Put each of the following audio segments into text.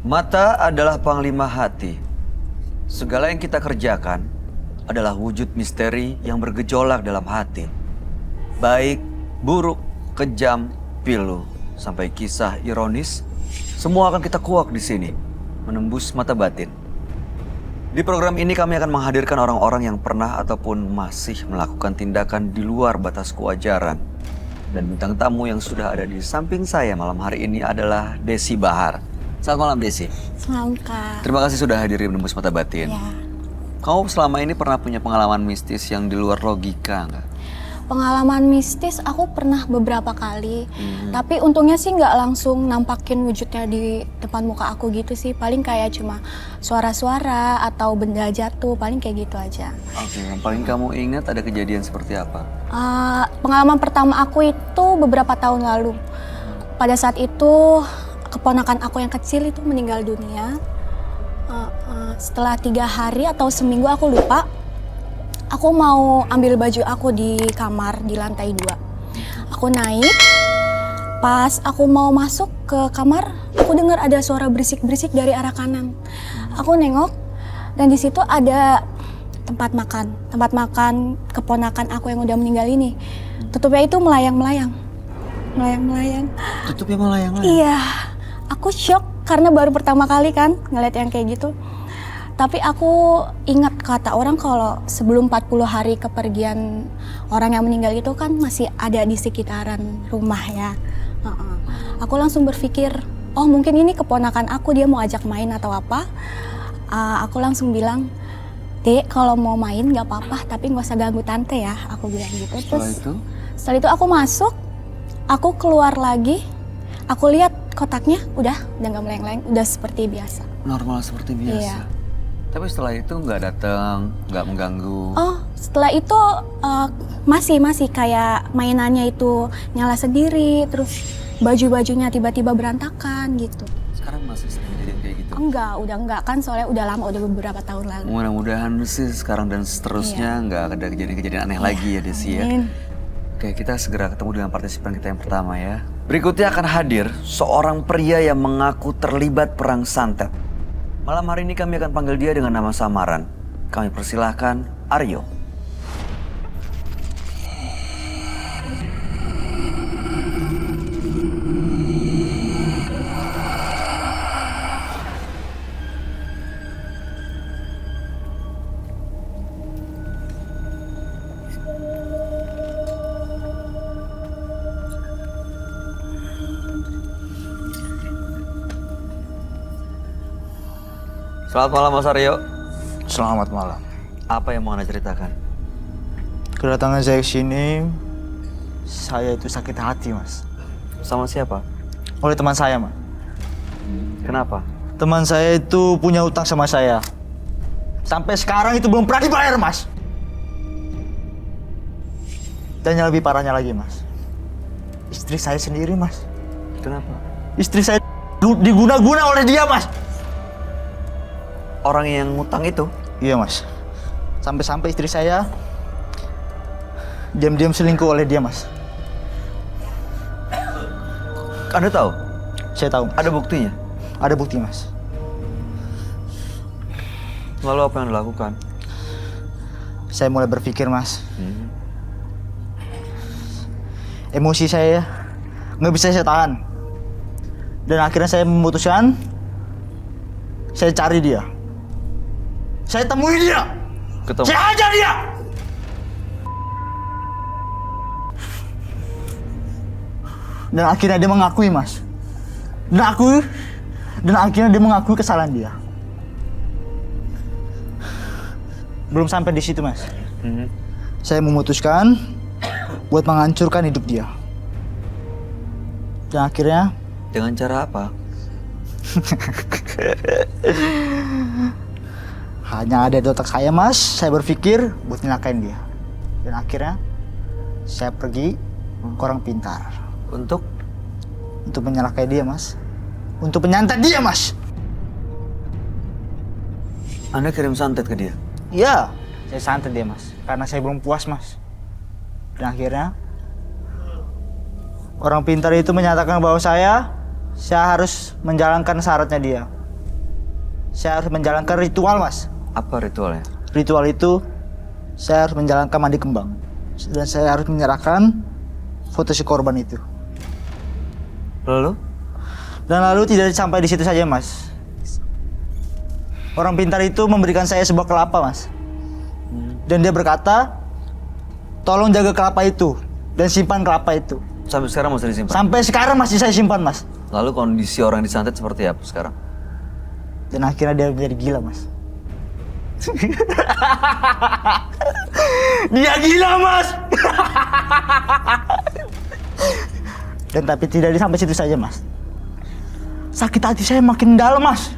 Mata adalah panglima hati. Segala yang kita kerjakan adalah wujud misteri yang bergejolak dalam hati. Baik, buruk, kejam, pilu, sampai kisah ironis, semua akan kita kuak di sini, menembus mata batin. Di program ini kami akan menghadirkan orang-orang yang pernah ataupun masih melakukan tindakan di luar batas kewajaran. Dan bintang tamu yang sudah ada di samping saya malam hari ini adalah Desi Bahar. Selamat malam Desi. Selamat Kak. Terima kasih sudah hadir di Menembus Mata Batin. Ya. Kamu selama ini pernah punya pengalaman mistis yang di luar logika nggak? Pengalaman mistis aku pernah beberapa kali, tapi untungnya sih nggak langsung nampakin wujudnya di depan muka aku gitu sih. Paling kayak cuma suara-suara atau benda jatuh, paling kayak gitu aja. Oke, yang paling kamu ingat ada kejadian seperti apa? Pengalaman pertama aku itu beberapa tahun lalu. Pada saat itu keponakan aku yang kecil itu meninggal dunia. Setelah 3 hari atau seminggu aku lupa. Aku mau ambil baju aku di kamar di lantai 2. Aku naik, pas aku mau masuk ke kamar, aku dengar ada suara berisik-berisik dari arah kanan. Aku nengok, dan di situ ada tempat makan keponakan aku yang udah meninggal ini. Tutupnya itu melayang-melayang. Tutupnya melayang-layang? Iya, aku shock karena baru pertama kali kan ngeliat yang kayak gitu. Tapi aku ingat kata orang kalau sebelum 40 hari kepergian orang yang meninggal itu kan masih ada di sekitaran rumah ya. Aku langsung berpikir, oh mungkin ini keponakan aku, dia mau ajak main atau apa. Aku langsung bilang, Dek kalau mau main gak apa-apa tapi gak usah ganggu tante ya. Aku bilang gitu. Setelah itu aku masuk, aku keluar lagi, aku lihat kotaknya udah gak melayang-layang, udah seperti biasa. Normal seperti biasa? Iya. Tapi setelah itu nggak datang, nggak mengganggu? Oh, setelah itu masih kayak mainannya itu nyala sendiri, terus baju-bajunya tiba-tiba berantakan gitu. Sekarang masih sering kejadian kayak gitu? Enggak, udah enggak kan soalnya udah lama, udah beberapa tahun lalu. Mudah-mudahan sih sekarang dan seterusnya nggak ada kejadian-kejadian aneh lagi ya Desi ya. Oke, kita segera ketemu dengan partisipan kita yang pertama ya. Berikutnya akan hadir seorang pria yang mengaku terlibat perang santet. Malam hari ini kami akan panggil dia dengan nama samaran. Kami persilahkan Aryo. Selamat malam Mas Aryo. Selamat malam. Apa yang mau Anda ceritakan? Kedatangan saya ke sini, saya itu sakit hati, Mas. Sama siapa? Oleh teman saya, Mas. Kenapa? Teman saya itu punya utang sama saya. Sampai sekarang itu belum pernah dibayar, Mas. Dan yang lebih parahnya lagi, Mas. Istri saya sendiri, Mas. Kenapa? Istri saya diguna-guna oleh dia, Mas. Orang yang ngutang itu? Iya, Mas. Sampai-sampai istri saya diam-diam selingkuh oleh dia, Mas. Anda tahu? Saya tahu, Mas. Ada buktinya? Ada bukti, Mas. Lalu apa yang Anda lakukan? Saya mulai berpikir, Mas. Emosi saya nggak bisa saya tahan. Dan akhirnya saya memutuskan, saya cari dia. Saya temui dia. Ketemu? Saya hajar dia. Dan akhirnya dia mengakui, Mas. Dan akhirnya dia mengakui kesalahan dia. Belum sampai di situ, Mas. Saya memutuskan buat menghancurkan hidup dia. Dan akhirnya... Dengan cara apa? Hanya ada di otak saya, Mas. Saya berpikir buat nyelakain dia. Dan akhirnya saya pergi ke orang pintar. Untuk? Untuk menyelakai dia, Mas. Untuk menyantet dia, Mas. Anda kirim santet ke dia? Iya, saya santet dia, Mas. Karena saya belum puas, Mas. Dan akhirnya orang pintar itu menyatakan bahwa saya harus menjalankan syaratnya dia. saya harus menjalankan ritual, Mas. Apa ritualnya? Ritual itu saya harus menjalankan mandi kembang dan saya harus menyerahkan foto si korban itu. Lalu? Dan lalu tidak sampai di situ saja, Mas. Orang pintar itu memberikan saya sebuah kelapa, Mas. Dan dia berkata, tolong jaga kelapa itu dan simpan kelapa itu. Sampai sekarang masih disimpan? Sampai sekarang masih saya simpan, Mas. Lalu kondisi orang yang disantet seperti apa sekarang? Dan akhirnya dia menjadi gila, Mas. Dia gila, Mas. Dan tapi tidak sampai situ saja, Mas. Sakit hati saya makin dalam, Mas.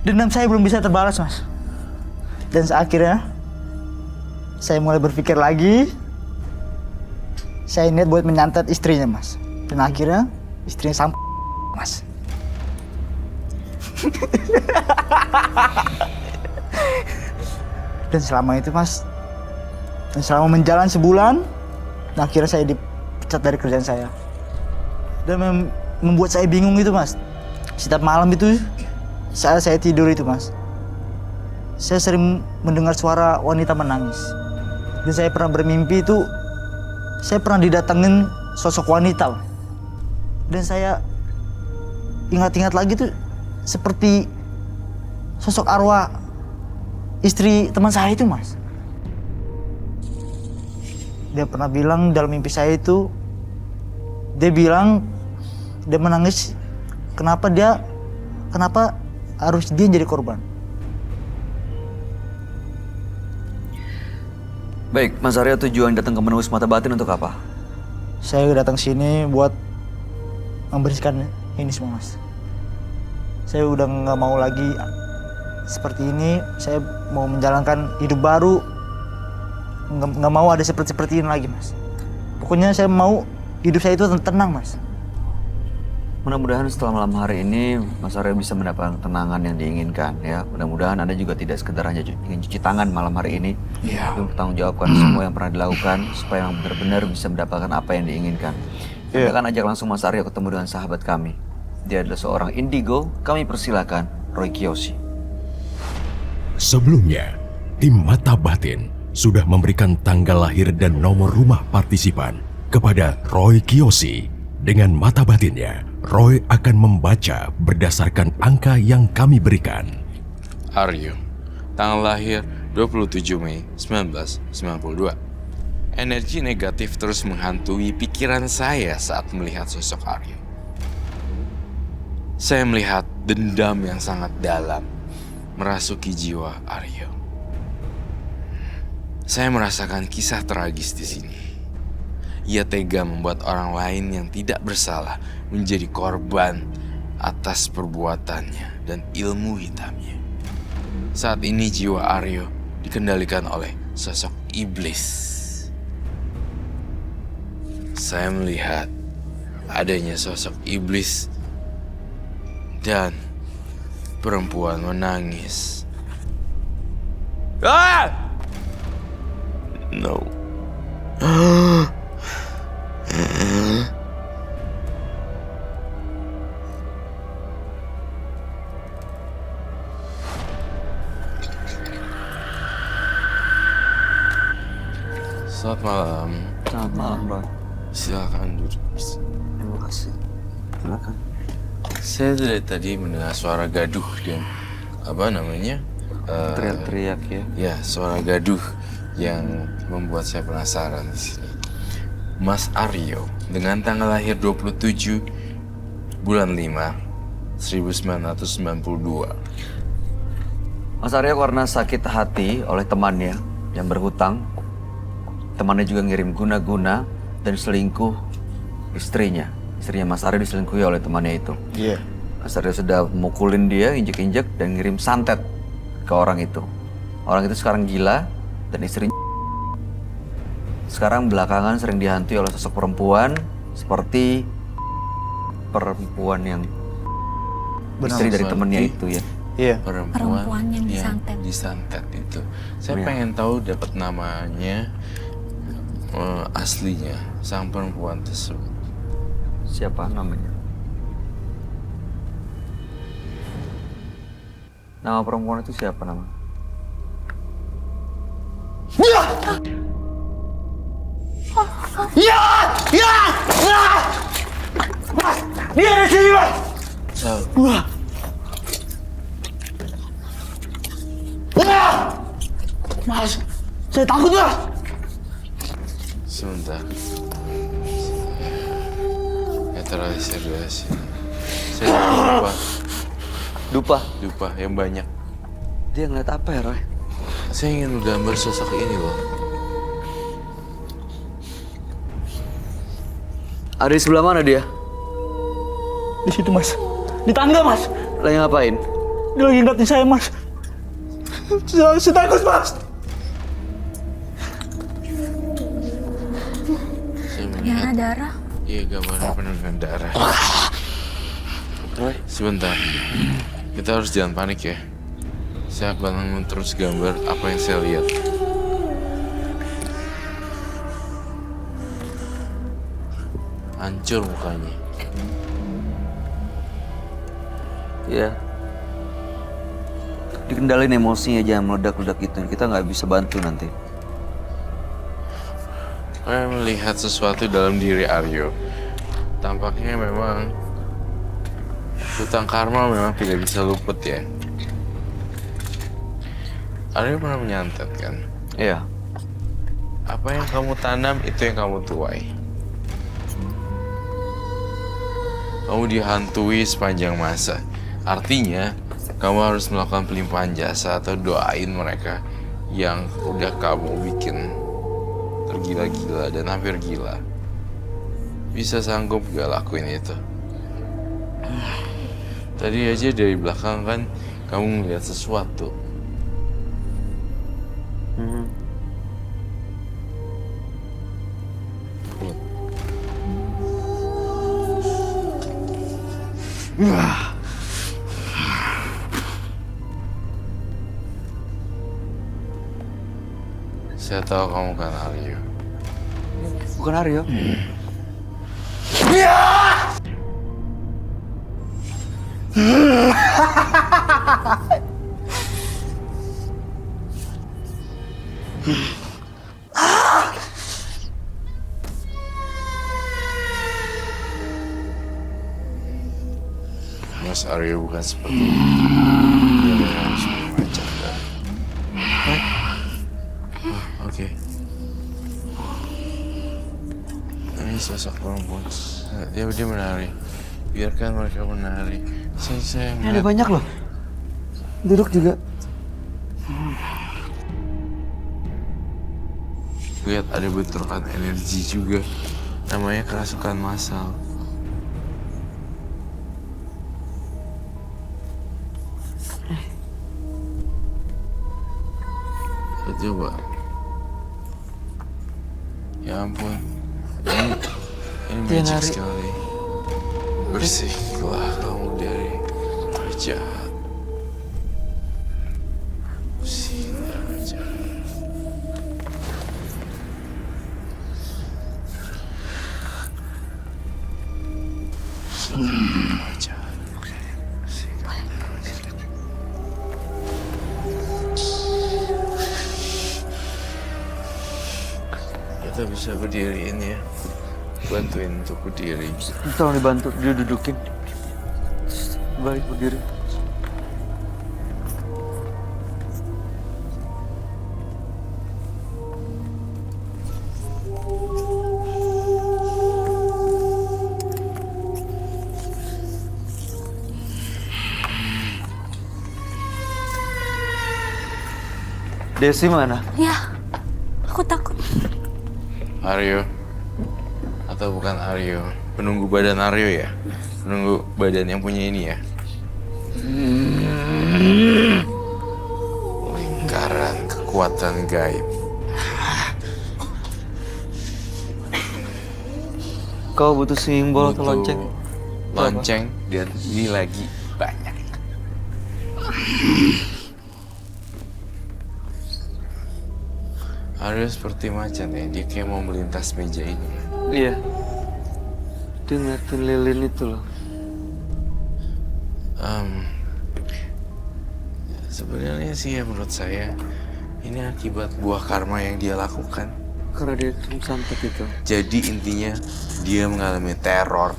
Dendam saya belum bisa terbalas, Mas. Dan akhirnya saya mulai berpikir lagi. Saya niat buat menyantet istrinya, Mas. Dan akhirnya istrinya sampai, Mas. Dan selama itu, Mas, dan selama menjalan sebulan, akhirnya saya dipecat dari kerjaan saya. Dan membuat saya bingung itu, Mas. Setiap malam itu saat saya tidur itu, Mas, saya sering mendengar suara wanita menangis. Dan saya pernah bermimpi itu, saya pernah didatengin sosok wanita, Mas. Dan saya ingat-ingat lagi tuh seperti sosok arwah istri teman saya itu, Mas. Dia pernah bilang dalam mimpi saya itu, dia bilang dia menangis kenapa harus dia jadi korban. Baik, Mas Aryo, tujuan datang ke menembus mata batin untuk apa? Saya datang sini buat membersihkan ini semua, Mas. Saya udah nggak mau lagi seperti ini. Saya mau menjalankan hidup baru. Nggak mau ada seperti ini lagi, Mas. Pokoknya saya mau hidup saya itu tenang, Mas. Mudah-mudahan setelah malam hari ini Mas Aryo bisa mendapatkan ketenangan yang diinginkan ya. Mudah-mudahan Anda juga tidak sekedar hanya ingin cuci tangan malam hari ini, tapi bertanggungjawabkan semua yang pernah dilakukan supaya yang benar-benar bisa mendapatkan apa yang diinginkan. Kita akan ajak langsung Mas Aryo ketemu dengan sahabat kami. Dia adalah seorang indigo. Kami persilakan Roy Kiyoshi. Sebelumnya, tim Mata Batin sudah memberikan tanggal lahir dan nomor rumah partisipan kepada Roy Kiyoshi. Dengan mata batinnya, Roy akan membaca berdasarkan angka yang kami berikan. Aryo, tanggal lahir 27 Mei 1992. Energi negatif terus menghantui pikiran saya saat melihat sosok Aryo. Saya melihat dendam yang sangat dalam merasuki jiwa Aryo. Saya merasakan kisah tragis di sini. Ia tega membuat orang lain yang tidak bersalah menjadi korban atas perbuatannya dan ilmu hitamnya. Saat ini jiwa Aryo dikendalikan oleh sosok iblis. Saya melihat adanya sosok iblis dan perempuan menangis. Ah! No. Selamat malam. Selamat malam, Roy. Silakan duduk. Terima kasih. Silakan. Saya dari tadi mendengar suara gaduh dan apa namanya? Teriak-teriak ya. Ya, suara gaduh yang membuat saya penasaran di sini. Mas Aryo dengan tanggal lahir 27 bulan 5 1992. Mas Aryo karena sakit hati oleh temannya yang berhutang, temannya juga ngirim guna-guna dan selingkuh istrinya. Istrinya Mas Aryo diselingkuhi oleh temannya itu. Iya. Mas Aryo sudah mukulin dia, injek-injek dan ngirim santet ke orang itu. Orang itu sekarang gila dan istrinya sekarang belakangan sering dihantui oleh sosok perempuan seperti perempuan yang istri dari temennya itu ya. Iya. Perempuan yang disantet itu. Saya Iya. pengen tahu dapat namanya aslinya sang perempuan tersebut. Siapa namanya? Nama perempuan itu siapa nama? Ya! Ya! Ya! Mas! Dia ada sini, Mas! Sal, Wah! Wah! Mas! Saya takut, Mas! sebentar. Netralisir dulu sini. Saya lupa. Dupa. Yang banyak. Dia ngeliat apa ya, Roy? Saya ingin menggambar sosok ini loh. Ada di sebelah mana dia? Di situ, Mas. Di tangga, Mas. Lagi ngapain? Dia lagi ngeliatin saya, Mas. Saya takut, Mas. Saya Darah, melihat. darah. Iya, gambarnya penuh dengan darah. Roy, Sebentar. Kita harus jangan panik ya. Saya akan terus gambar apa yang saya lihat. Hancur mukanya. ya. Dikendalin emosinya, jangan meledak-ledak gitu. Kita nggak bisa bantu nanti. Saya melihat sesuatu dalam diri Aryo. Tampaknya memang hutang karma memang tidak bisa luput ya. Aryo pernah menyantet kan? Iya. Apa yang kamu tanam itu yang kamu tuai. Kamu dihantui sepanjang masa. Artinya, kamu harus melakukan pelimpahan jasa atau doain mereka yang udah kamu bikin tergila-gila dan hampir gila. Bisa sanggup gak lakuin itu? Tadi aja dari belakang kan kamu ngeliat sesuatu. Saya tahu kamu kan Aryo. Bukan Aryo. Mas Aryo bukan seperti itu. Dia memang sudah macam kan. Oke. Ini sosok perempuan. Dia menari. Biarkan mereka menari. Saya Ini ada ngeliat. banyak loh. Duduk juga. Lihat ada bentrokan energi juga. Namanya kerasukan massal. Coba. Ya ampun. Ini Dia magic nari. sekali. Bersihlah kamu dari roh jahat. Bersihlah roh jahat. Bersihlah roh jahat. Bersihlah roh jahat. Kita bisa berdiriin ya. Bantuin untuk berdiri. Tolong dibantu, dia dudukin. Balik berdiri. Desi mana? Ya, aku takut. Aryo. Atau bukan Aryo. Penunggu badan Aryo ya? Penunggu badan yang punya ini ya? Lingkaran kekuatan gaib. Kau butuh simbol atau Butuh lonceng? Lonceng dan ini lagi banyak. Aryo seperti macan ya, dia kayak mau melintas meja ini. Iya. Dia ngeliatin lilin itu loh. Sebenarnya sih ya menurut saya ini akibat buah karma yang dia lakukan. Karena dia santet itu. Jadi intinya dia mengalami teror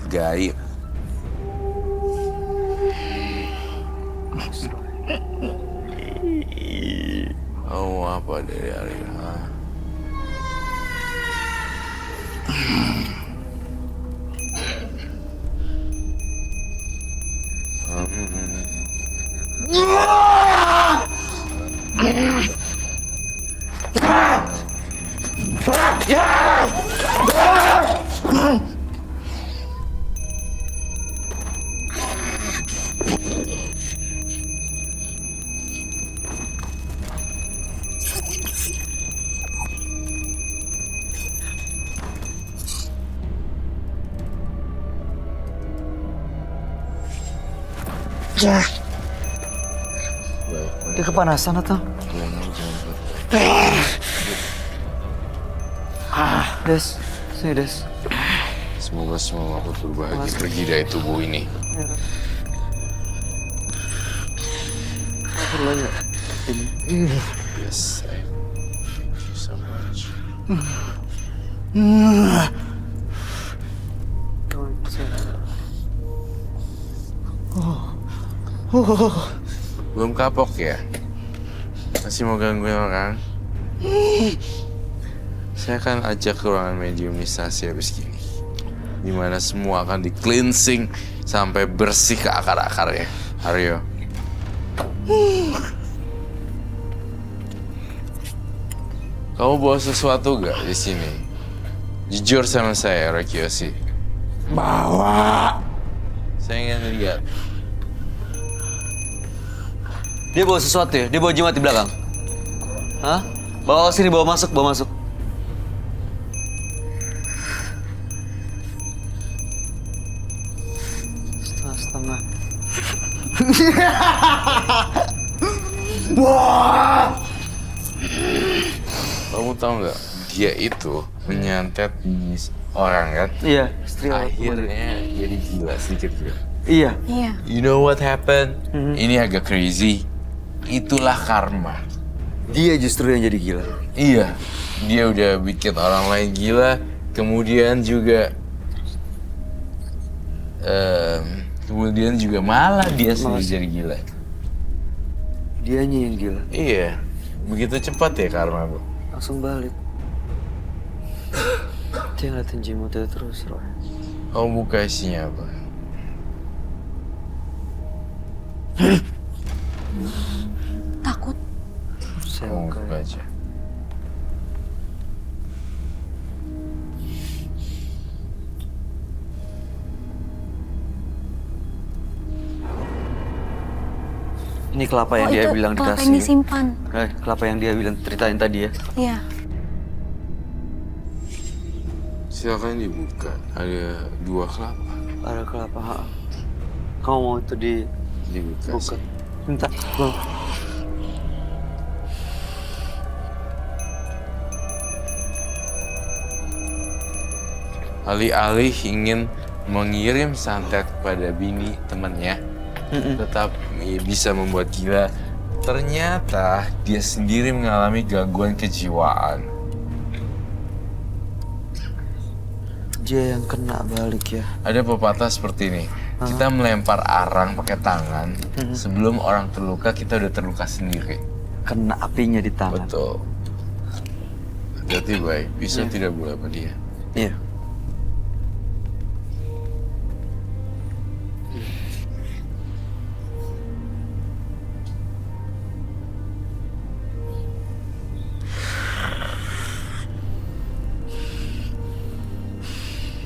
gaib. Oh, apa dari Arina? Dia kepanasan atau? Des, sini Des. Semoga semua aku berbahagia pergi dari tubuh ini. Yes, thank you so much. Belum kapok ya? Masih mau gangguin orang? Saya akan ajak ke ruangan mediumisasi habis gini. Dimana semua akan di cleansing sampai bersih ke akar-akarnya. Aryo. Kamu bawa sesuatu gak di sini? Jujur sama saya, Roy Kiyoshi. Bawa. Saya ingin lihat. Dia bawa sesuatu ya? Dia bawa jimat di belakang? Hah? Bawa sini, bawa masuk, bawa masuk. Setengah-setengah. Kamu tahu nggak? Dia itu menyantet orang kan? Iya, istri aku. Akhirnya jadi gila sedikit gitu. Iya. Iya. You know what happened? Ini agak crazy. Itulah karma. Dia justru yang jadi gila. Iya, dia udah bikin orang lain gila, kemudian juga malah dia sendiri jadi gila. Dianya yang gila. Iya, begitu cepat ya karma, Bu. Langsung balik. Dia ngeliatin jimat itu terus, Roy. Kamu buka isinya apa? Takut. Saya Kamu buka. buka aja. Ini kelapa yang dia bilang kelapa dikasih. yang disimpan. Kelapa yang dia bilang ceritain tadi ya. Iya. Silakan dibuka. Ada 2 kelapa. Ada kelapa. Ha. Kamu mau itu Dibuka. dibuka? Minta. Bang. Alih-alih ingin mengirim santet kepada bini temannya, tetap bisa membuat gila. Ternyata dia sendiri mengalami gangguan kejiwaan. Dia yang kena balik ya. Ada pepatah seperti ini. Kita melempar arang pakai tangan, sebelum orang terluka kita udah terluka sendiri. Kena apinya di tangan. Betul. Hati-hati baik, bisa tidak boleh sama dia. Iya.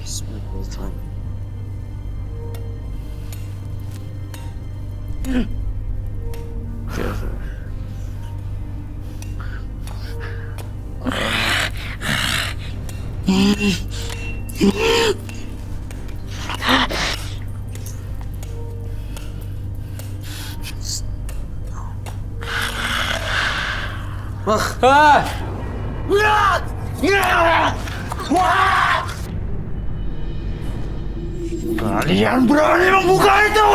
Bismillahirrahmanirrahim. Careful. Kalian berani membuka itu?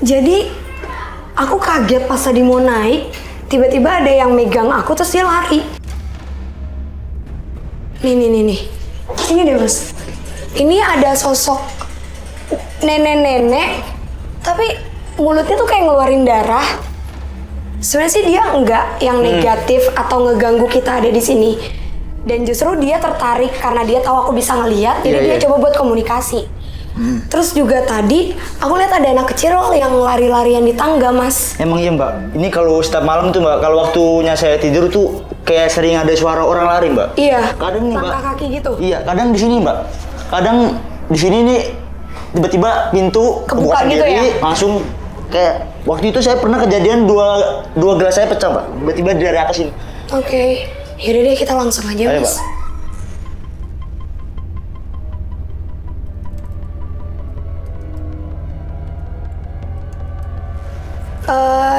Jadi aku kaget pas tadi mau naik, tiba-tiba ada yang megang aku terus dia lari. Nih. Ini deh mas. Ini ada sosok nenek-nenek, tapi mulutnya tuh kayak ngeluarin darah. Sebenarnya sih dia enggak yang negatif atau ngeganggu kita ada di sini. Dan justru dia tertarik karena dia tahu aku bisa ngelihat, jadi dia coba buat komunikasi. Terus juga tadi aku lihat ada anak kecil yang lari-larian di tangga, Mas. Emang iya Mbak, ini kalau setiap malam tuh Mbak, kalau waktunya saya tidur tuh kayak sering ada suara orang lari Mbak. Iya. Kadang nih Mbak. Langkah kaki gitu. Iya, kadang di sini Mbak. Kadang di sini nih tiba-tiba pintu Kebuka gitu sendiri, ya? langsung kayak waktu itu saya pernah kejadian dua gelas saya pecah Mbak. Tiba-tiba dari atas ini. Oke. Yaudah deh kita langsung aja, Ayo, Mas. Mbak.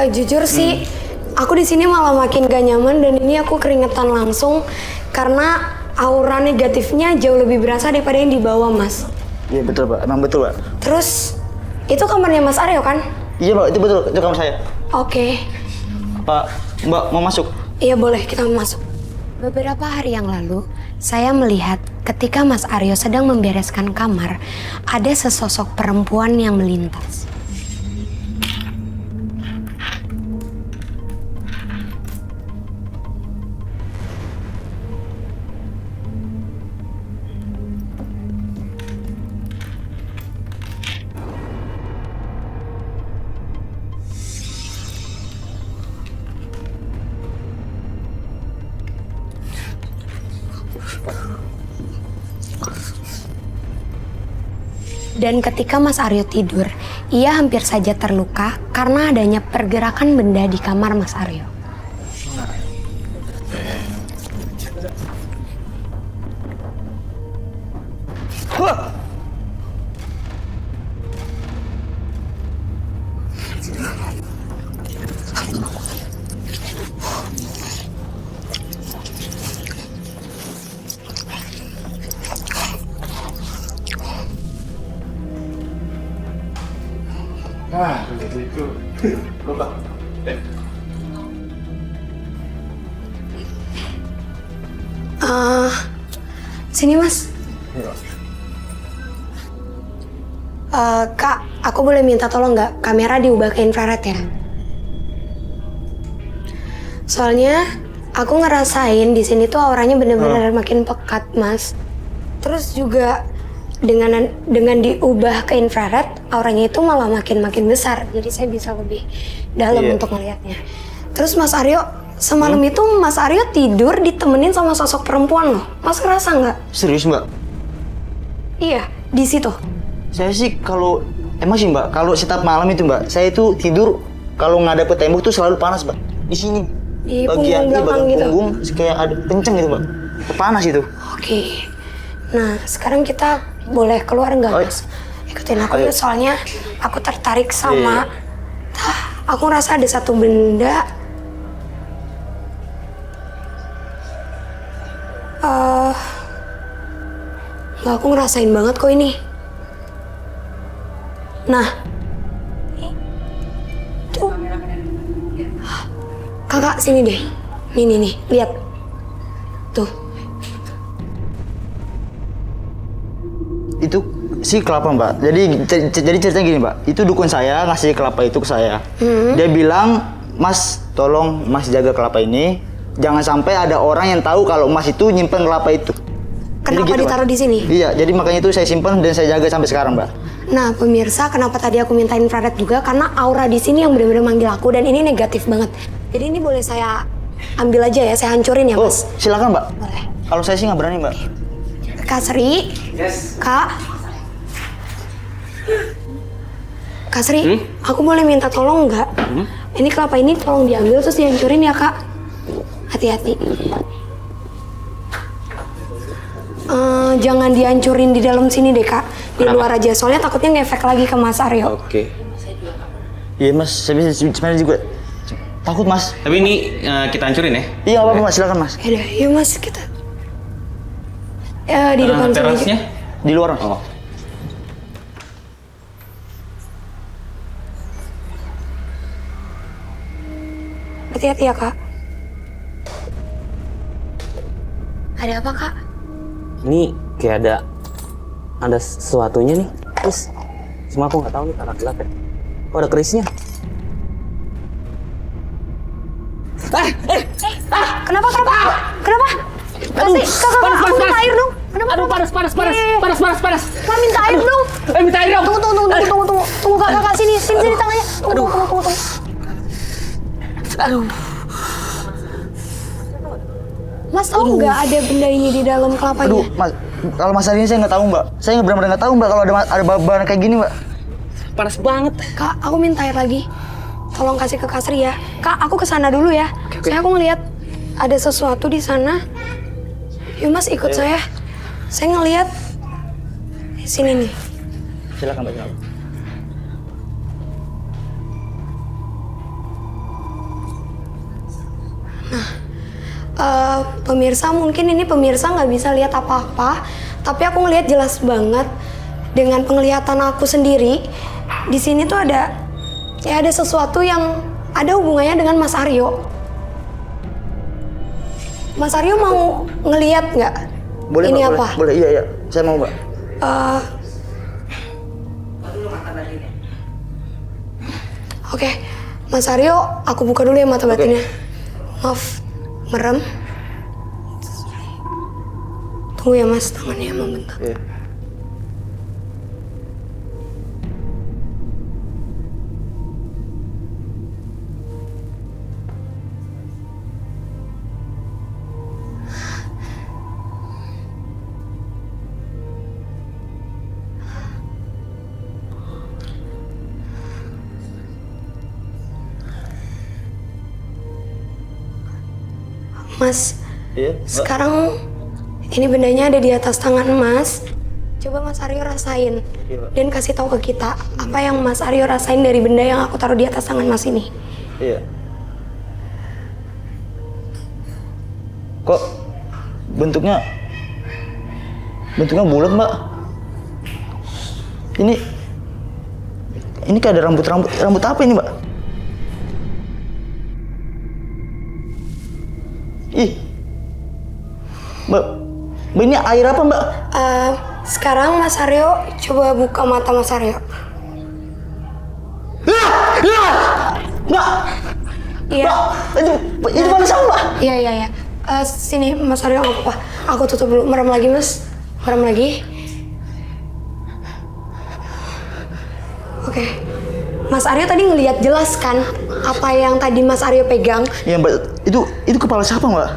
Jujur sih, aku di sini malah makin gak nyaman dan ini aku keringetan langsung karena aura negatifnya jauh lebih berasa daripada yang di bawah, Mas. Iya betul Pak, emang betul Pak. Terus itu kamarnya Mas Aryo kan? Iya Mbak, itu betul, itu kamar saya. Oke. Pak, Mbak mau masuk? Iya boleh, kita masuk. Beberapa hari yang lalu, saya melihat ketika Mas Aryo sedang membereskan kamar, ada sesosok perempuan yang melintas. Dan ketika Mas Aryo tidur, ia hampir saja terluka karena adanya pergerakan benda di kamar Mas Aryo. Sini Mas. Kak, aku boleh minta tolong nggak kamera diubah ke infrared ya? Soalnya aku ngerasain di sini tuh auranya bener-bener makin pekat, Mas. Terus juga dengan diubah ke infrared, auranya itu malah makin besar. Jadi saya bisa lebih dalam untuk melihatnya. Terus Mas Aryo, semalam itu Mas Aryo tidur ditemenin sama sosok perempuan loh. Mas ngerasa nggak? Serius Mbak? Iya, di situ. Saya sih kalau emang sih Mbak, kalau setiap malam itu Mbak, saya itu tidur kalau ngadep ke tembok tuh selalu panas Mbak. Di sini. Di bagian punggung belakang gitu. punggung kayak ada kenceng gitu Mbak. Panas itu. Oke. Nah, sekarang kita boleh keluar nggak, Mas? Ikutin aku yuk, soalnya aku tertarik sama... aku ngerasa ada satu benda... Nggak, aku ngerasain banget kok ini. Nah. Tuh. Kakak, sini deh. Nih, lihat. Tuh. Itu si kelapa Mbak. Jadi ceritanya gini Mbak. Itu dukun saya ngasih kelapa itu ke saya. Dia bilang, Mas tolong Mas jaga kelapa ini. Jangan sampai ada orang yang tahu kalau Mas itu nyimpen kelapa itu. Kenapa gitu, ditaruh Mbak. di sini? Iya, jadi makanya itu saya simpan dan saya jaga sampai sekarang Mbak. Nah pemirsa, kenapa tadi aku minta infrared juga? Karena aura di sini yang benar-benar manggil aku dan ini negatif banget. Jadi ini boleh saya ambil aja ya, saya hancurin ya Mas? Silakan Mbak. Boleh. Kalau saya sih nggak berani Mbak. Kak Sri, Kak Sri, aku boleh minta tolong nggak? Ini kelapa ini tolong diambil terus dihancurin ya Kak. Hati-hati. Jangan dihancurin di dalam sini deh Kak. Di luar aja, soalnya takutnya ngefek lagi ke Mas Aryo. Oke. Iya Mas, saya sebenarnya juga takut Mas. Tapi ini kita hancurin ya? Iya nggak apa-apa Mas, silakan Mas. Yaudah, yuk Mas kita. Di depan sini aja. Terasnya? Di luar Mas. Oh. Hati-hati ya, Kak. Ada apa, Kak? Ini kayak ada sesuatunya nih. Terus cuma aku nggak tahu nih karena gelap ya. Oh, ada kerisnya. Kenapa? Kasih, Kakak, aku minta air dong. Kenapa? Aduh, panas. Kak, minta air dong. Minta air dong. Tunggu, Kakak, sini tangannya. Tunggu. Aduh. Mas tahu nggak ada benda ini di dalam kelapanya? Aduh, Mas, kalau masalah ini saya nggak tahu, Mbak. Saya benar-benar nggak tahu, Mbak, kalau ada bahan kayak gini, Mbak. Panas banget. Kak, aku minta air lagi. Tolong kasih ke Kak Sri ya. Kak, aku kesana dulu ya. Saya aku ngelihat ada sesuatu di sana. Yuk Mas, ikut saya. Saya ngelihat di sini nih. Silakan, Mbak. Silakan. Pemirsa, mungkin ini pemirsa nggak bisa lihat apa-apa, tapi aku ngelihat jelas banget dengan penglihatan aku sendiri. Di sini tuh ada sesuatu yang ada hubungannya dengan Mas Aryo. Mas Aryo mau ngelihat nggak? Boleh, ini Mbak, apa? Boleh, iya. Saya mau, Mbak. Oke, Mas Aryo, aku buka dulu ya mata batinnya. Maaf, merem. Tunggu ya Mas, tangannya membentak. Iya. Mas, Iya, Mbak. sekarang ini bendanya ada di atas tangan Mas. Coba Mas Aryo rasain Iya, Pak. dan kasih tahu ke kita apa yang Mas Aryo rasain dari benda yang aku taruh di atas tangan Mas ini. Iya. Kok bentuknya bulat, Mbak? Ini kayak ada rambut apa ini, Mbak? Ih. Mbak, ini air apa, Mbak? Sekarang Mas Aryo coba buka mata Mas Aryo. Mbak! Iya. Itu panas apa, Mbak? Iya. Sini Mas Aryo, nggak apa-apa. Aku tutup dulu. Merem lagi Mas. Merem lagi. Oke. Mas Aryo tadi ngelihat jelas kan apa yang tadi Mas Aryo pegang? Iya, Mbak. Itu kepala siapa, Mbak?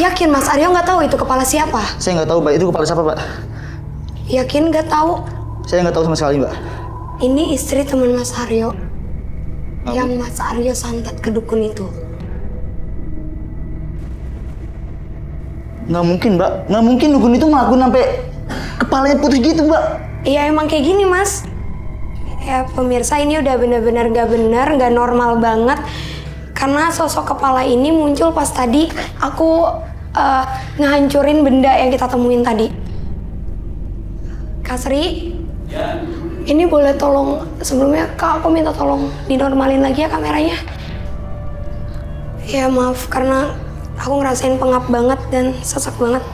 Yakin Mas Aryo nggak tahu itu kepala siapa? Saya nggak tahu, Mbak. Itu kepala siapa, Mbak? Yakin nggak tahu? Saya nggak tahu sama sekali, Mbak. Ini istri teman Mas Aryo. Yang Mas Aryo santet ke dukun itu. Nggak mungkin, Mbak. Nggak mungkin dukun itu ngelakuin sampai kepalanya putus gitu, Mbak. Iya emang kayak gini Mas. Ya pemirsa, ini udah benar-benar nggak benar, nggak normal banget. Karena sosok kepala ini muncul pas tadi aku ngehancurin benda yang kita temuin tadi. Kak Sri, ya. Ini boleh tolong sebelumnya Kak, aku minta tolong dinormalin lagi ya kameranya. Ya maaf karena aku ngerasain pengap banget dan sesak banget.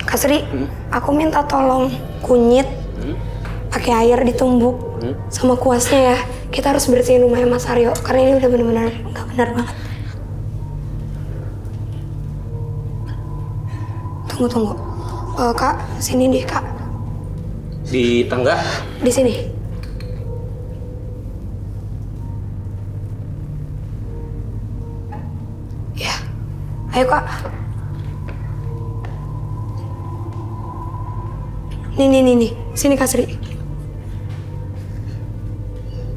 Kak Sri, aku minta tolong kunyit pakai air ditumbuk sama kuasnya ya. Kita harus bersihin rumahnya Mas Aryo karena ini udah benar-benar nggak benar banget. Tunggu. Kak, sini deh Kak. Di tangga? Di sini. Ya. Ayo Kak. Nih. Sini Kak Sri.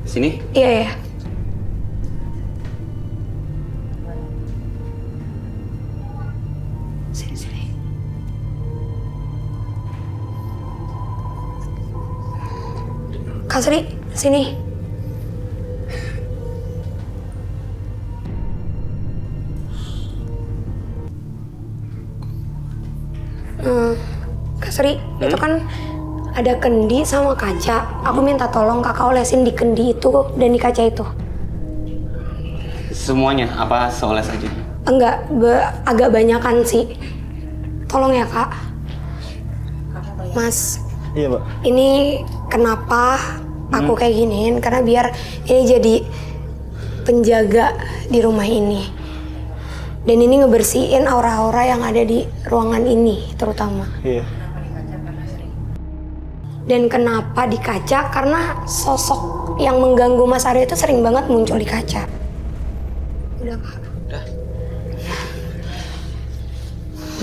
Sini? Iya. Sini. Kak Sri, sini. Kak Sri, itu kan ada kendi sama kaca. Aku minta tolong kakak olesin di kendi itu dan di kaca itu. Semuanya apa seoles aja? Enggak, agak banyakan sih. Tolong ya Kak. Mas, Iya, Mbak. ini kenapa aku kayak giniin? Karena biar ini jadi penjaga di rumah ini. Dan ini ngebersihin aura-aura yang ada di ruangan ini terutama. Iya. Dan kenapa di kaca? Karena sosok yang mengganggu Mas Aryo itu sering banget muncul di kaca. Udah Kak. Udah.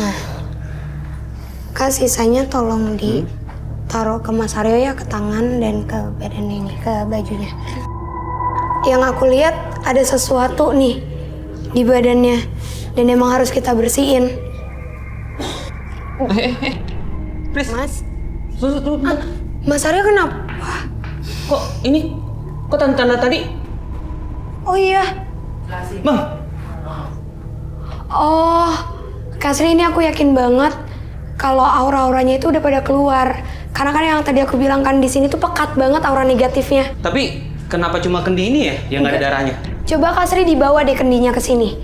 Nah, Kak sisanya tolong ditaruh ke Mas Aryo ya, ke tangan dan ke badan ini, ke bajunya. Yang aku lihat ada sesuatu nih di badannya dan emang harus kita bersihin. Pris. Mas, Tuh. Mas Aryo kenapa? Kok ini? Kok tanda-tanda tadi? Oh iya. Bang. Oh, Kak Sri, ini aku yakin banget kalau aura-auranya itu udah pada keluar. Karena kan yang tadi aku bilang kan di sini tuh pekat banget aura negatifnya. Tapi kenapa cuma kendi ini ya yang nggak ada darahnya? Coba Kak Sri dibawa deh kendinya ke sini.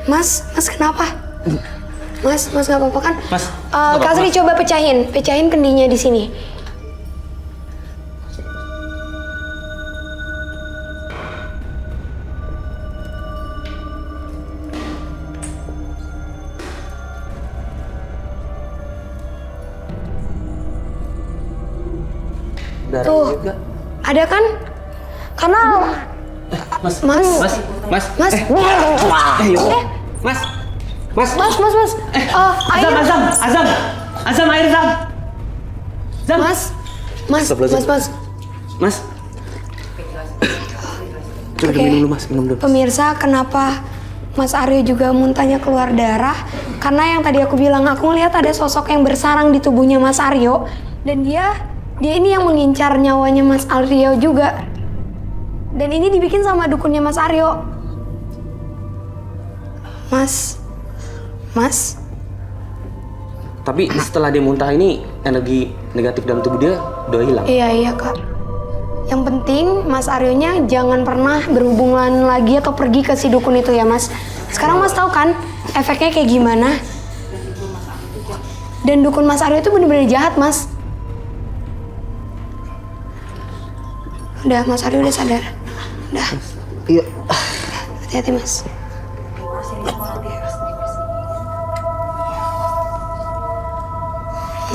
Mas kenapa? Mas nggak apa-apa kan? Mas, nggak Kak apa-apa, Sri Mas. coba pecahin kendinya di sini. Darah Tuh, juga. ada kan? Karena Mas. Mas. Mas. Mas. Mas. Air. Azam, air Zam. Zam. Mas. Mas. Coba Oke. minum dulu, Mas. Minum dulu. Pemirsa, kenapa Mas Aryo juga muntahnya keluar darah? Karena yang tadi aku bilang, aku ngeliat ada sosok yang bersarang di tubuhnya Mas Aryo. Dan dia ini yang mengincar nyawanya Mas Aryo juga. Dan ini dibikin sama dukunnya Mas Aryo. Mas. Tapi setelah dia muntah ini, energi negatif dalam tubuh dia udah hilang. Iya Kak. Yang penting Mas Aryonya jangan pernah berhubungan lagi atau pergi ke si dukun itu ya Mas. Sekarang Mas tahu kan efeknya kayak gimana? Dan dukun Mas Aryo itu bener-bener jahat Mas. Udah, Mas Aryo udah sadar. Udah. Iya. Hati-hati Mas.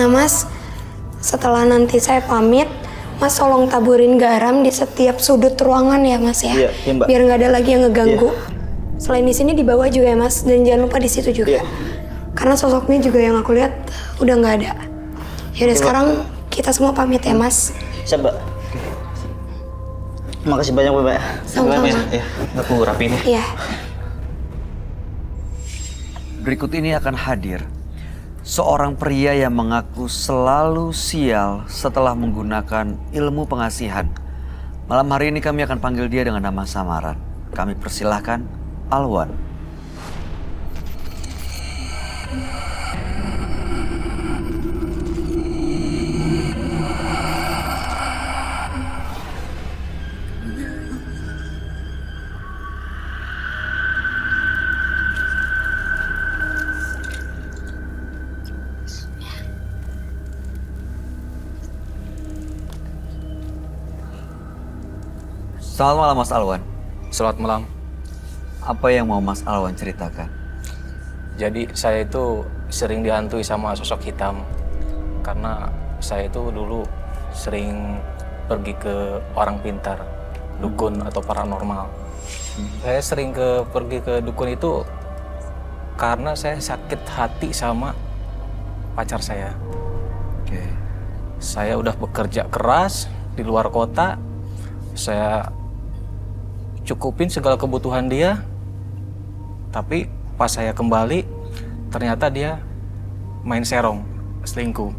Nah Mas, setelah nanti saya pamit, Mas tolong taburin garam di setiap sudut ruangan ya Mas ya. Iya, Mbak. Biar nggak ada lagi yang ngeganggu. Selain di sini di bawah juga ya Mas, dan jangan lupa di situ juga. Iya. Karena sosoknya juga yang aku lihat udah nggak ada. Yaudah sekarang kita semua pamit ya Mas. Siap, Mbak. Makasih banyak, Mbak. Sama-sama. Ya. Aku rapiin ya. Iya. Berikut ini akan hadir seorang pria yang mengaku selalu sial setelah menggunakan ilmu pengasihan. Malam hari ini kami akan panggil dia dengan nama samaran. Kami persilahkan Alwan. Selamat malam Mas Alwan. Selamat malam. Apa yang mau Mas Alwan ceritakan? Jadi saya itu sering dihantui sama sosok hitam. Karena saya itu dulu sering pergi ke orang pintar, dukun atau paranormal. Saya sering pergi ke dukun itu karena saya sakit hati sama pacar saya. Oke. Saya udah bekerja keras di luar kota. Saya cukupin segala kebutuhan dia, tapi pas saya kembali ternyata dia main serong, selingkuh.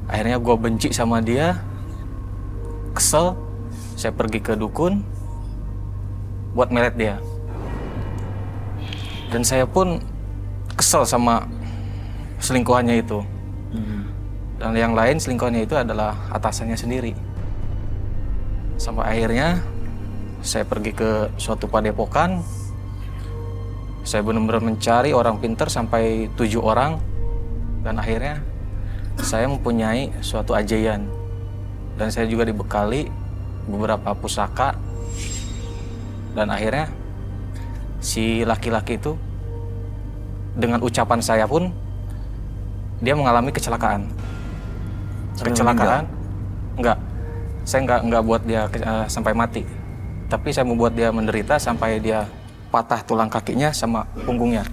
Akhirnya gue benci sama dia, kesel, saya pergi ke dukun buat melet dia. Dan saya pun kesel sama selingkuhannya itu. Dan yang lain selingkuhannya itu adalah atasannya sendiri. Sampai akhirnya saya pergi ke suatu padepokan. Saya benar-benar mencari orang pintar sampai 7 orang. Dan akhirnya saya mempunyai suatu ajayan. Dan saya juga dibekali beberapa pusaka. Dan akhirnya si laki-laki itu dengan ucapan saya pun dia mengalami kecelakaan. Kecelakaan? Enggak. Saya enggak buat dia sampai mati. Tapi saya membuat dia menderita sampai dia patah tulang kakinya sama punggungnya.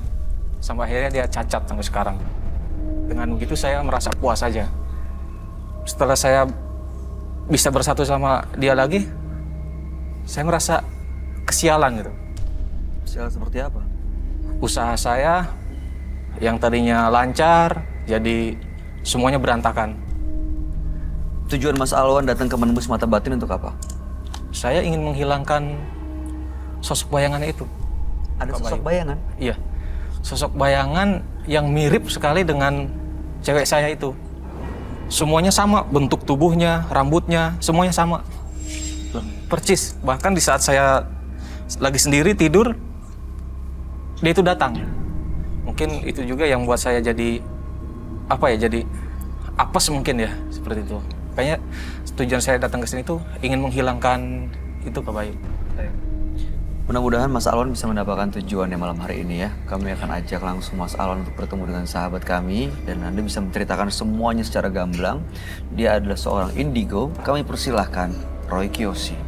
Sampai akhirnya dia cacat sampai sekarang. Dengan begitu saya merasa puas saja. Setelah saya bisa bersatu sama dia lagi, saya merasa kesialan gitu. Sial seperti apa? Usaha saya yang tadinya lancar, jadi semuanya berantakan. Tujuan Mas Alwan datang ke menembus mata batin untuk apa? Saya ingin menghilangkan sosok bayangannya itu. Ada sosok bayangan? Iya, sosok bayangan yang mirip sekali dengan cewek saya itu. Semuanya sama, bentuk tubuhnya, rambutnya, semuanya sama. Percis, bahkan di saat saya lagi sendiri tidur, dia itu datang. Mungkin itu juga yang buat saya jadi, jadi apes mungkin ya, seperti itu. Kayaknya tujuan saya datang ke sini tuh ingin menghilangkan itu Pak Bayu. Mudah-mudahan Mas Alwan bisa mendapatkan tujuannya malam hari ini ya. Kami akan ajak langsung Mas Alwan untuk bertemu dengan sahabat kami dan Anda bisa menceritakan semuanya secara gamblang. Dia adalah seorang indigo. Kami persilahkan Roy Kiyoshi.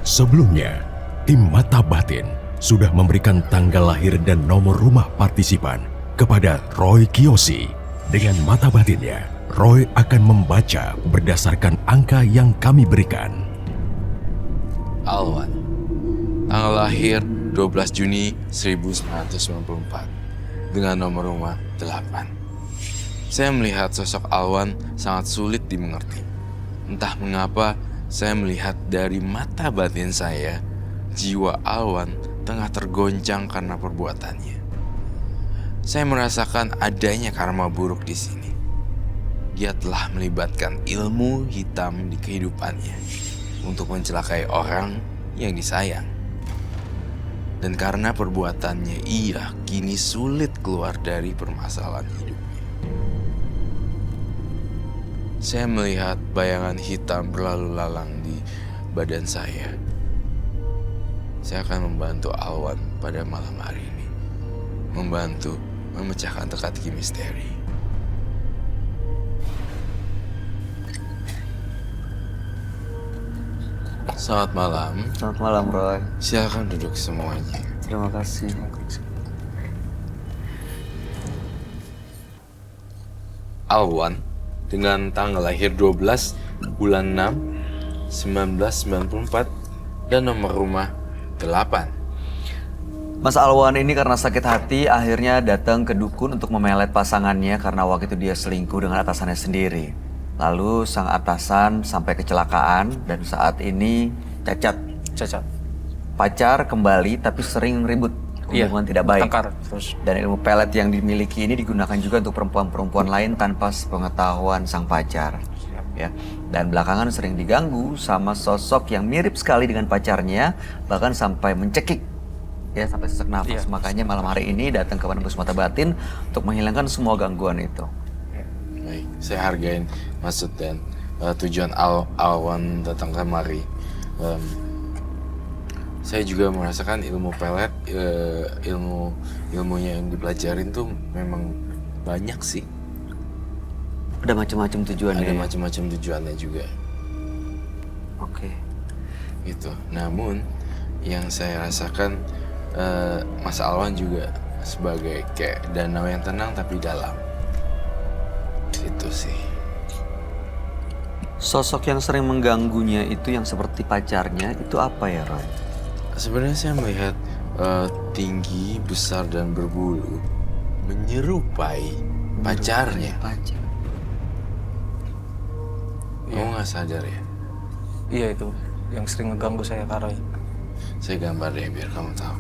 Sebelumnya, tim Mata Batin sudah memberikan tanggal lahir dan nomor rumah partisipan kepada Roy Kiyoshi. Dengan mata batinnya, Roy akan membaca berdasarkan angka yang kami berikan. Alwan, tanggal lahir 12 Juni 1994 dengan nomor rumah 8. Saya melihat sosok Alwan sangat sulit dimengerti. Entah mengapa saya melihat dari mata batin saya, jiwa Alwan tengah tergoncang karena perbuatannya. Saya merasakan adanya karma buruk di sini. Dia telah melibatkan ilmu hitam di kehidupannya untuk mencelakai orang yang disayang. Dan karena perbuatannya, ia kini sulit keluar dari permasalahan hidupnya. Saya melihat bayangan hitam berlalu lalang di badan saya. Saya akan membantu Alwan pada malam hari ini. Membantu memecahkan teka-teki misteri. Selamat malam. Selamat malam Roy. Silakan duduk semuanya. Terima kasih. Alwan dengan tanggal lahir 12 bulan 6 1994 dan nomor rumah 8. Mas Alwan ini karena sakit hati akhirnya datang ke dukun untuk memelet pasangannya karena waktu itu dia selingkuh dengan atasannya sendiri. Lalu sang atasan sampai kecelakaan dan saat ini cacat. Pacar kembali tapi sering ribut, hubungan tidak baik. Tengkar terus. Dan ilmu pelet yang dimiliki ini digunakan juga untuk perempuan-perempuan lain tanpa sepengetahuan sang pacar. Ya. Dan belakangan sering diganggu sama sosok yang mirip sekali dengan pacarnya, bahkan sampai mencekik, ya sampai sesak nafas. Makanya malam hari ini datang ke penembus mata batin untuk menghilangkan semua gangguan itu. Baik, saya hargain maksud dan tujuan Alwan datang kemari. Saya juga merasakan ilmu pelet, ilmunya yang dipelajarin tuh memang banyak sih. Ada macam-macam tujuannya. Ada macam-macam tujuannya juga. Oke. Gitu. Namun yang saya rasakan Mas Alwan juga sebagai kayak danau yang tenang tapi dalam. Itu sih. Sosok yang sering mengganggunya itu yang seperti pacarnya itu apa ya Roy? Sebenarnya saya melihat tinggi, besar dan berbulu menyerupai pacarnya. Pacar. Kamu nggak sadar ya? Iya itu yang sering ngeganggu saya Kak Roy. Saya gambar deh biar kamu tahu.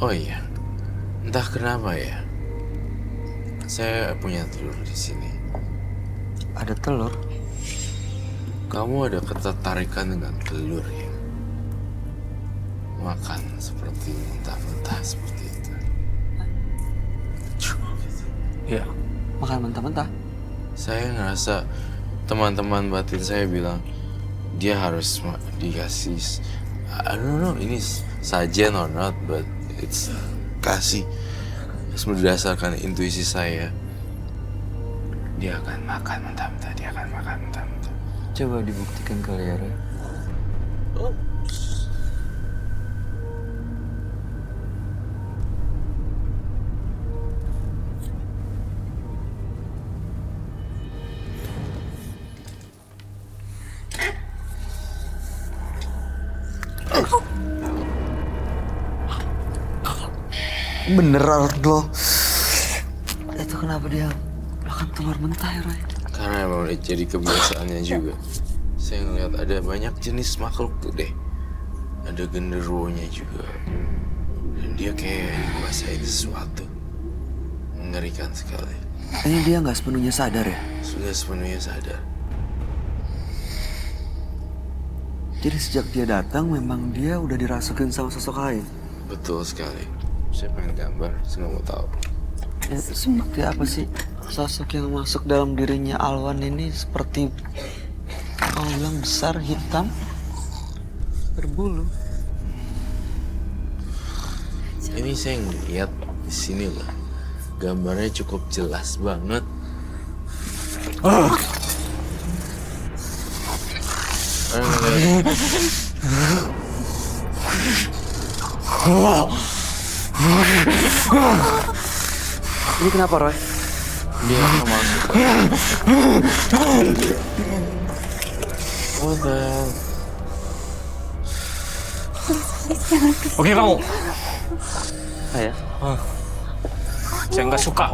Oh iya, entah kenapa ya, saya punya telur di sini. Ada telur? Kamu ada ketertarikan dengan telur ya? Makan seperti mentah-mentah seperti itu. Iya. Makan mentah-mentah. Saya ngerasa teman-teman batin saya bilang dia harus dikasih, I don't know ini sajian or not, but it's kasih. Berdasarkan intuisi saya, dia akan makan mentah-mentah, dia akan makan mentah-mentah. Coba dibuktikan kali ya, Roy. Beneran lo. Itu kenapa dia makan telur mentah ya, Roy? Karena emang udah jadi kebiasaannya juga. Saya ngeliat ada banyak jenis makhluk tuh deh. Ada genderuwonya juga. Dan dia kayak dikuasai sesuatu. Mengerikan sekali. Kayaknya dia nggak sepenuhnya sadar ya? Sudah sepenuhnya sadar. Jadi sejak dia datang memang dia udah dirasukin sama sosok lain. Betul sekali. Saya pengen gambar, saya nggak mau tahu. Ya, seperti apa sih sosok yang masuk dalam dirinya Alwan ini? Seperti kau bilang besar, hitam, berbulu. Ini saya ngeliat di sini loh. Gambarnya cukup jelas banget. Ini kenapa, Roy? Dia akan masuk. What the hell? Oke kamu. Saya. Saya nggak suka.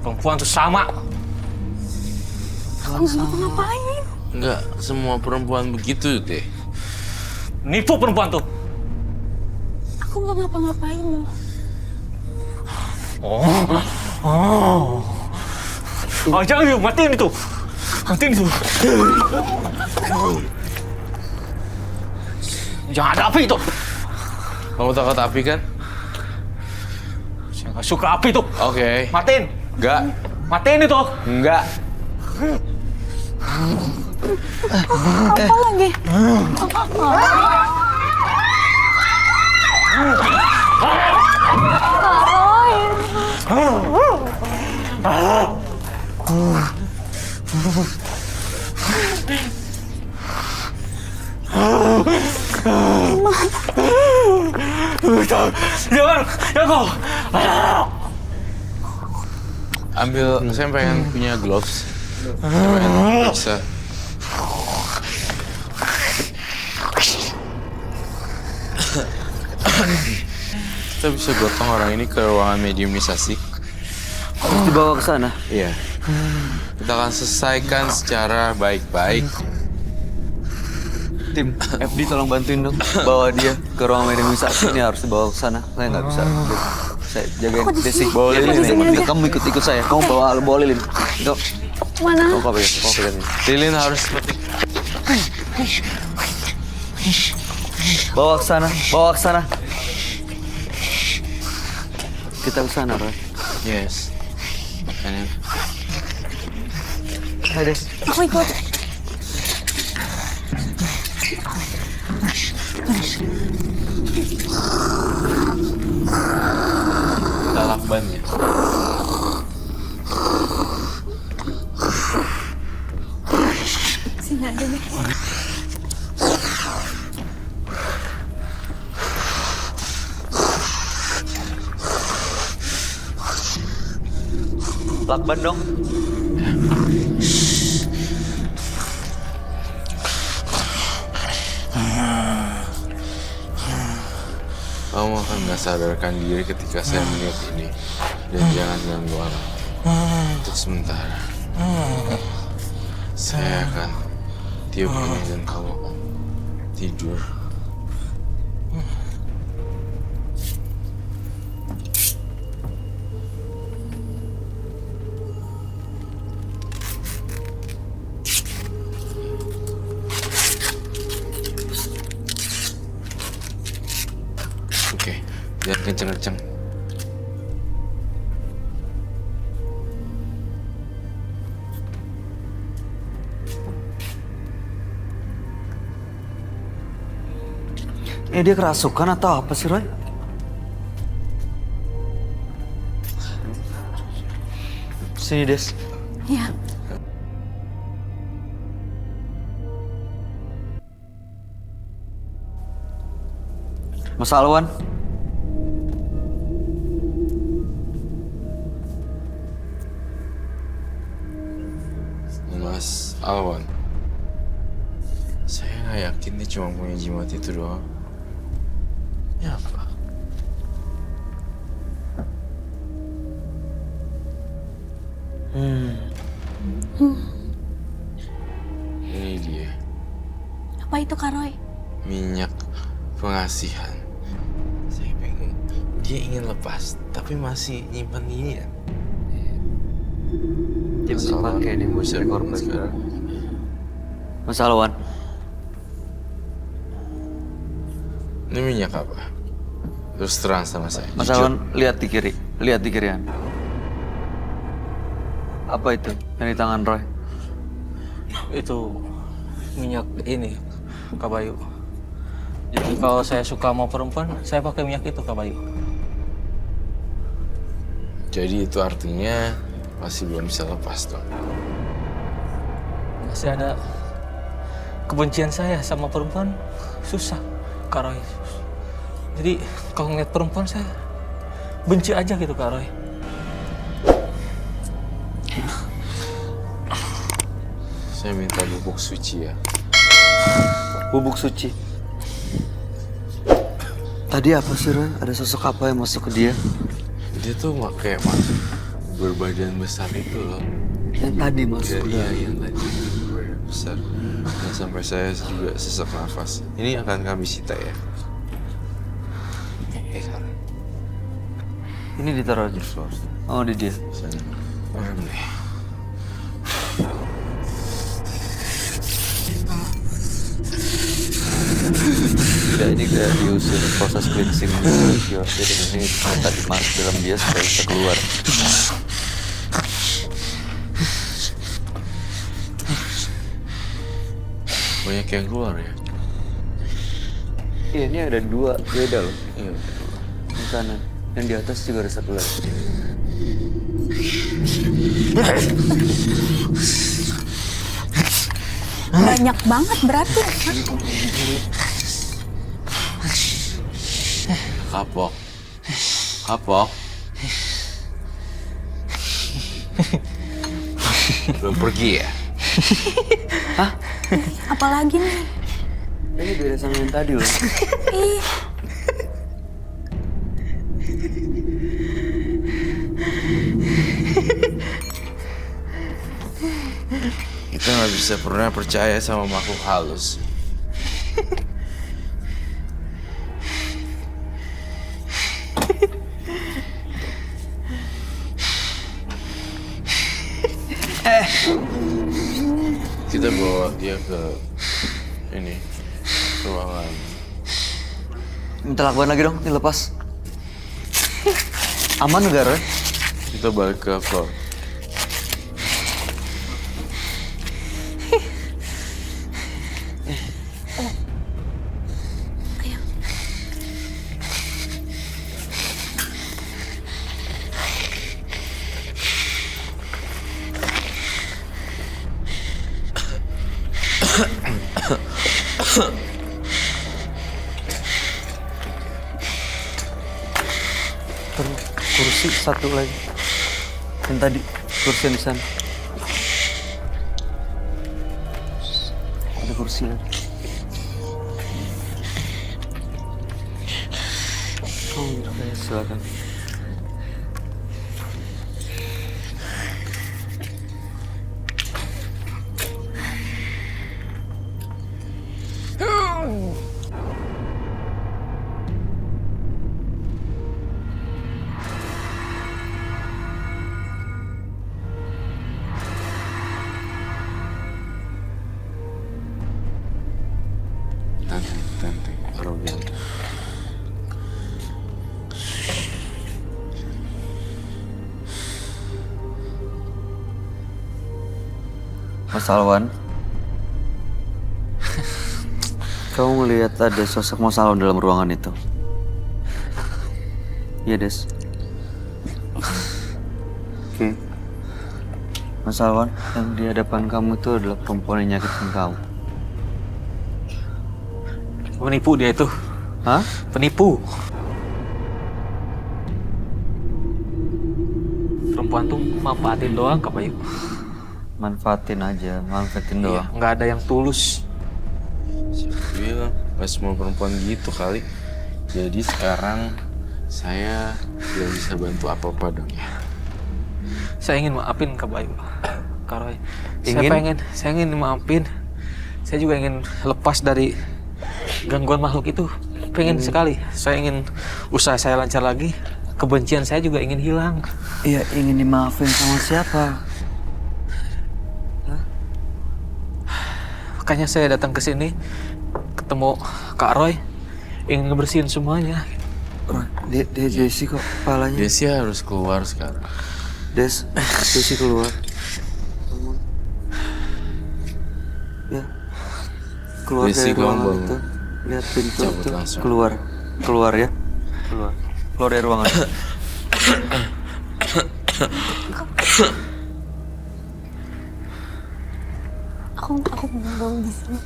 Perempuan tuh sama. Ngapain? Enggak, semua perempuan begitu deh. Nipu perempuan tuh. Aku nggak ngapa-ngapain loh. Oh, jangan yuk, matiin itu. Matiin itu. Jangan ada api itu. Kamu takut api kan? Saya nggak suka api itu. Oke. Matiin. Enggak. Matiin itu. Enggak. Apa lagi? Jangan, kau. Ambil, saya pengen punya gloves. Saya pengen bisa. Kita bisa gotong orang ini ke ruangan mediumisasi. Harus dibawa ke sana. Iya. Kita akan selesaikan secara baik-baik. Tim, FD tolong bantuin dong. Bawa dia ke ruang mediumisasi. Ini harus dibawa ke sana. Saya nggak bisa. Saya jagain Desi. Bawa Lilin nih. Kamu ikut saya. Kamu bawa Lilin. Go. Mana? Kamu pegang. Kamu pegang ini. Lilin harus seperti Bawa ke sana. Bawa ke sana. Kita ke sana, Roy. yes. And Hai, Des. Aku ikut. kita lakbannya. Sini aja deh. Lakban dong. Kamu akan nggak sadarkan diri ketika saya melihat ini. Dan jangan ganggu alam. Untuk sementara. Saya akan tiup ini dan kamu tidur. Biar kenceng-kenceng. Dia kerasukan atau apa sih, Roy? Sini, Des. Ya. Mas Alwan. Mas Alwan. Saya nggak yakin dia cuma punya jimat itu doang. Ya apa? Ini dia, Apa itu Kak Roy? minyak pengasihan. Saya pengen, dia ingin lepas, tapi masih nyimpan ini ya. Dia bisa pakai nih buat cari korban sekarang. Mas Alwan. Ini minyak apa? Terus terang sama saya. Mas jujur. Alwan, lihat di kiri. Lihat di kirian. Apa itu yang di tangan Roy? Itu minyak ini, Kak Bayu. Jadi kalau saya suka sama perempuan, saya pakai minyak itu, Kak Bayu. Jadi itu artinya masih belum bisa lepas dong. Masih ada kebencian saya sama perempuan, susah, Kak Roy. Jadi kalau ngeliat perempuan saya benci aja gitu, Kak Roy. Saya minta bubuk suci ya. Bubuk suci. Tadi apa sih, Roy? Ada sosok apa yang masuk ke dia? Dia tuh pakai berbadan besar itu loh. Yang tadi masuk ke Iya, dia. yang tadi berbadan besar. Dan sampai saya juga sesak nafas. Ini akan kami sita ya. Ini ditaruh aja. Oh, di dia. Sana. Orang deh. Tidak, ini kayak diusir proses cleansing. Jadi ini ternyata dimasuk dalam dia supaya bisa keluar. Banyak yang keluar ya. Iya, ini ada dua beda loh. Iya. Di kanan. Yang di atas juga ada satu lagi. Banyak banget berarti. Kapok. Kapok. Belum pergi ya? Apalagi nih? Ini beda sama yang tadi loh. Ih, Kita nggak bisa pernah percaya sama makhluk halus. Kita bawa dia ke ini ruangan. Minta lakukan lagi dong, ini lepas. Aman nggak, Roy? Kita balik ke floor. Terus kursi satu lagi. Yang tadi, kursi yang di sana. Ada kursi lagi. Oh, oke, silakan. Tante, arogan. Mas Alwan. Kamu ngelihat ada sosok Mas Alwan dalam ruangan itu? Iya, Des. Oke. Mas Alwan, yang di hadapan kamu itu adalah perempuan yang nyakitin kamu. Penipu dia itu. Hah? Penipu. Perempuan tuh manfaatin doang Kak Bayu. Manfaatin aja, manfaatin Iya, doang. nggak ada yang tulus. Siapa bilang? Gak semua perempuan gitu kali. Jadi sekarang saya tidak bisa bantu apa-apa dong ya. Saya ingin maafin Kak Bayu. Kak Roy. Ingin? Saya ingin maafin. Saya juga ingin lepas dari gangguan makhluk itu. Pengen sekali. Saya ingin usaha saya lancar lagi. Kebencian saya juga ingin hilang. Iya, ingin dimaafin sama siapa? Makanya saya datang ke sini ketemu Kak Roy, ingin ngebersihin semuanya. Dia Desi kok kepalanya. Desi harus keluar sekarang. Desi keluar. Bangun. Ya. Keluar Desi, dari kamu ruangan bangun. itu. Lihat pintu Cabut itu. langsung. Keluar ya. Keluar dari ruangan. Aku mau di sini.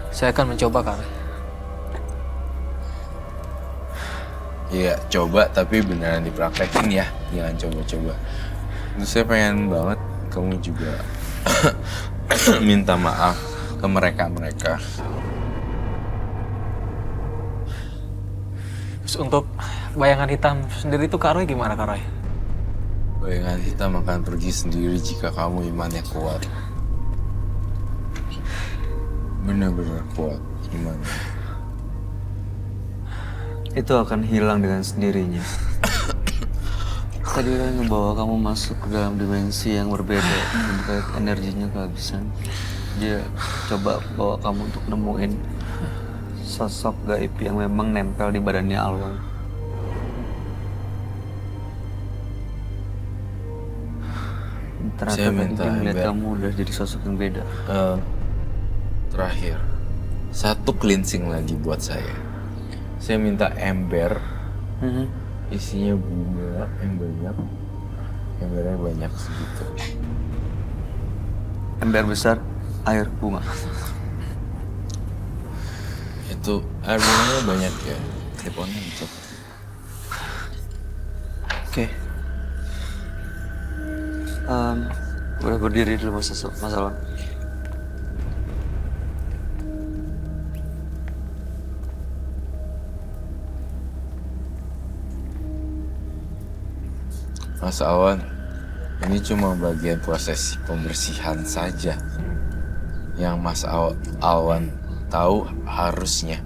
Saya akan mencoba Kak Roy. Iya, coba tapi beneran dipraktekin ya. Jangan coba-coba. Terus saya pengen banget kamu juga minta maaf ke mereka-mereka. Terus untuk bayangan hitam sendiri itu Kak Roy gimana Kak Roy? Bayangan hitam akan pergi sendiri jika kamu imannya kuat. Benar-benar kuat imannya. Itu akan hilang dengan sendirinya. Tadi kan ngebawa kamu masuk ke dalam dimensi yang berbeda dan kayak energinya kehabisan. Dia coba bawa kamu untuk nemuin sosok gaib yang memang nempel di badannya Alwan. Ternyata Saya tadi minta dia melihat Ember. kamu udah jadi sosok yang beda. Terakhir, satu cleansing lagi buat saya. Saya minta ember, isinya bunga yang banyak. Embernya banyak segitu. Ember besar, air bunga. Itu air bunganya banyak ya. Teleponnya gitu. Oke. Udah berdiri dulu Mas Alwan. Mas Alwan, ini cuma bagian proses pembersihan saja. Yang Mas Alwan tahu harusnya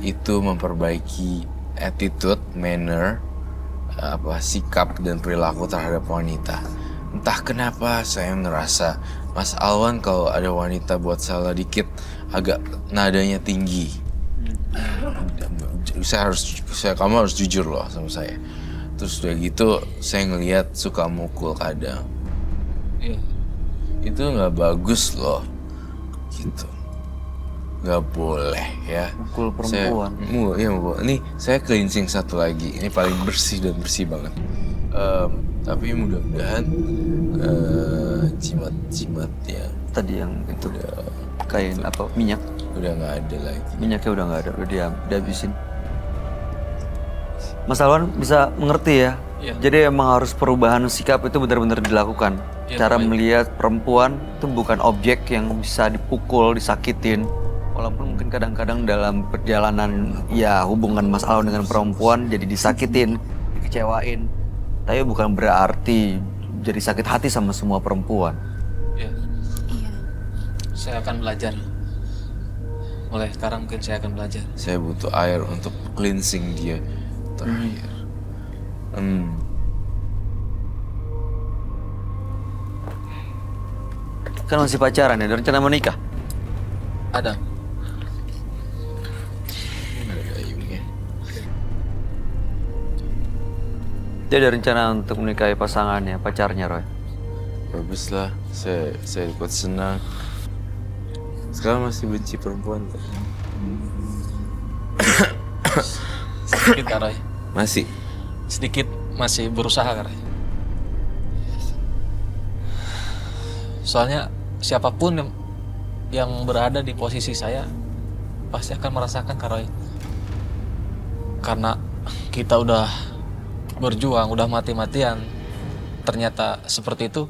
itu memperbaiki attitude, manner, sikap dan perilaku terhadap wanita. Entah kenapa saya ngerasa Mas Alwan kalau ada wanita buat salah dikit agak nadanya tinggi. Kamu harus jujur loh sama saya. Terus udah gitu saya ngelihat suka mukul kadang. Iya. Itu nggak bagus loh. Gitu. Nggak boleh ya. Mukul perempuan. Mukul. Ini saya cleansing satu lagi. Ini paling bersih dan bersih banget. Tapi mudah-mudahan jimat-jimat ya Tadi yang itu kain apa minyak. udah nggak ada lagi. Minyaknya udah nggak ada, udah dihabisin. Mas Alwan bisa mengerti ya? Iya. Jadi emang harus perubahan sikap itu benar-benar dilakukan. Iya, Cara baik. melihat perempuan itu bukan objek yang bisa dipukul, disakitin. Walaupun mungkin kadang-kadang dalam perjalanan ya hubungan Mas Alwan dengan perempuan jadi disakitin, dikecewain. Tapi bukan berarti jadi sakit hati sama semua perempuan. Iya. Iya. Saya akan belajar. Mulai sekarang mungkin saya akan belajar. Saya butuh air untuk cleansing dia terakhir. Kan masih pacaran ya, ada rencana menikah? Ada. Dia ada rencana untuk menikahi pasangannya, pacarnya Roy. Baguslah, saya ikut senang. Sekarang masih benci perempuan tak? Sedikit Kak Roy. Masih. Sedikit masih berusaha Kak Roy. Soalnya siapapun yang berada di posisi saya pasti akan merasakan Kak Roy. Karena kita udah berjuang, udah mati-matian, ternyata seperti itu.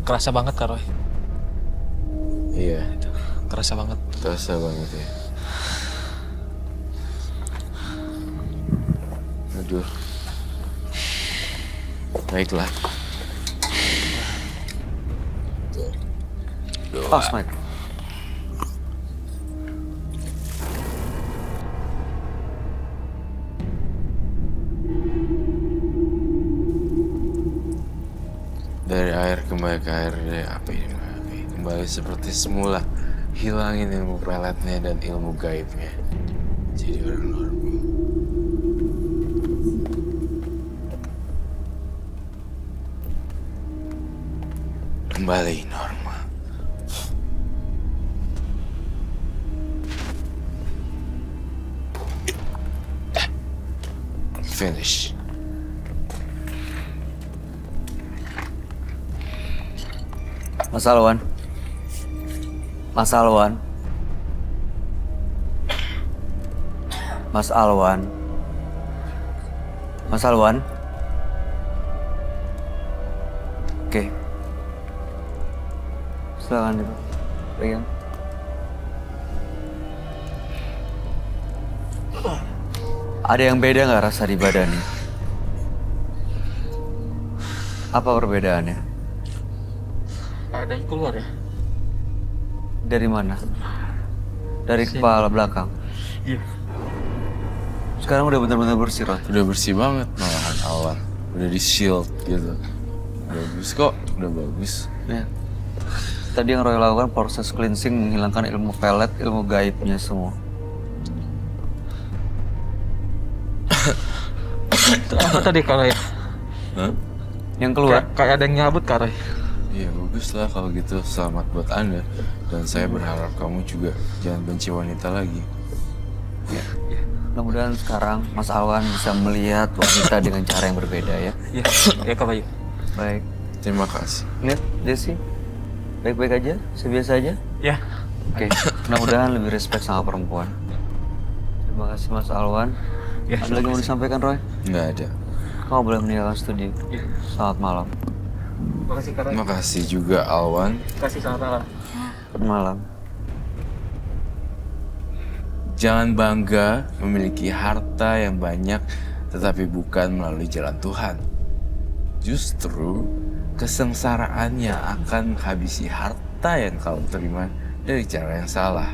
Kerasa banget Kak Roy. Iya, Kerasa banget. terasa banget ya. Aduh. Baiklah. Pas, Mike. Dari air kembali ke air, dari api kembali seperti semula. Hilangin ilmu peletnya dan ilmu gaibnya. Jadi orang normal. Kembali normal. Finish. Mas Alwan. Mas Alwan. Mas Alwan. Mas Alwan. Oke. Silakan pegang. Ada yang beda nggak rasa di badannya? Apa perbedaannya? Ada yang keluar ya? Dari mana? Dari kepala belakang. Iya. Sekarang udah benar-benar bersih, Ron. Udah bersih banget malahan awal. Udah di shield gitu. Bagus kok, udah bagus. Ya. Tadi yang Roy lakukan proses cleansing menghilangkan ilmu pelet, ilmu gaibnya semua. Apa tadi Kak Roy? Hah? Yang keluar? Kayak ada yang nyabut Kak Roy. Iya bagus lah kalau gitu, selamat buat Anda. Dan saya berharap kamu juga jangan benci wanita lagi. Ya. Mudah-mudahan sekarang Mas Alwan bisa melihat wanita dengan cara yang berbeda ya. Iya, ya Kak Bayu. Baik. Terima kasih. Lihat, Desi. Baik-baik aja? Sebiasa aja? Ya. Oke. Mudah-mudahan lebih respect sama perempuan. Terima kasih Mas Alwan. Ya, Ada lagi mau disampaikan, Roy? Nggak ada. Kamu boleh meninggalkan studio. Ya. Selamat malam. Terima kasih Kak Roy. Terima kasih juga Alwan. Terima kasih selamat malam. Selamat malam. Jangan bangga memiliki harta yang banyak tetapi bukan melalui jalan Tuhan. Justru kesengsaraannya akan menghabisi harta yang kau terima dari cara yang salah.